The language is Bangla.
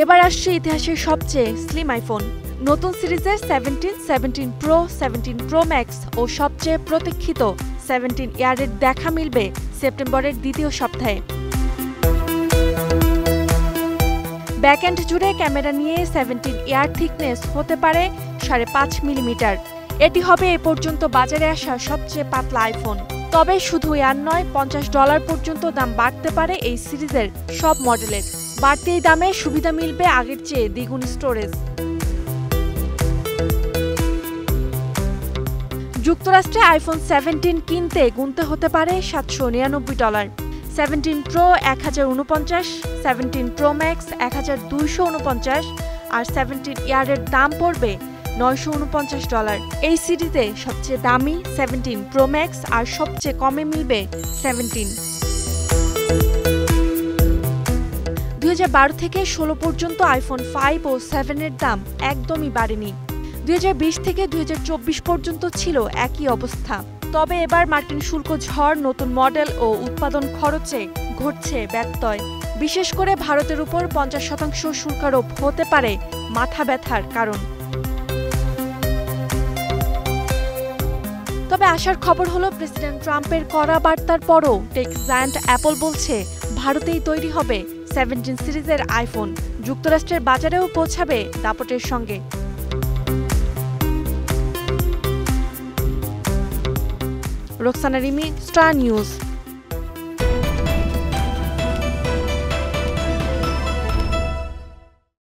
এবার আসছে ইতিহাসের সবচেয়ে স্লিম আইফোন। নতুন সিরিজের 17, 17 প্রো, 17 প্রো ম্যাক্স ও সবচেয়ে প্রতীক্ষিত 17 এয়ারের দেখা মিলবে সেপ্টেম্বরের দ্বিতীয় সপ্তাহে। ব্যাকএন্ড জুড়ে ক্যামেরা নিয়ে 17 এয়ার থিকনেস হতে পারে 5.5 মিলিমিটার। এটি হবে এ পর্যন্ত বাজারে আসা সবচেয়ে পাতলা আইফোন। তবে শুধু এয়ার নয়, $50 পর্যন্ত দাম বাড়তে পারে এই সিরিজের সব মডেলের। বাড়তি এই দামে সুবিধা মিলবে আগের চেয়ে দ্বিগুণ স্টোরেজ। যুক্তরাষ্ট্রে আইফোন 17 কিনতে গুনতে হতে পারে $799, 17 প্রো 1049, 17 প্রো ম্যাক্স 1249 আর 17 এয়ারের দাম পড়বে $949। এই সিরিজে সবচেয়ে দামি 17 প্রো ম্যাক্স আর সবচেয়ে কমে মিলবে 17। 2012 থেকে 16 পর্যন্ত আইফোন 5 ও 7 এর দাম একদমই বাড়েনি। 2020 থেকে 2024 পর্যন্ত ছিল একই অবস্থা। তবে এবার মার্কিন শুল্ক ঝড়, নতুন মডেল ও উৎপাদন খরচে ঘটছে ব্যত্যয়। বিশেষ করে ভারতের উপর 50% শুল্কারোপ হতে পারে মাথা ব্যথার কারণ। তবে আশার খবর হলো, প্রেসিডেন্ট ট্রাম্পের কড়া বার্তার পরও টেক জায়ান্ট অ্যাপল বলছে ভারতেই তৈরি হবে 17 সিরিজের আইফোন। যুক্তরাষ্ট্রের বাজারেও পৌঁছাবে দাপটের সঙ্গে। Roksana Rimi, star news.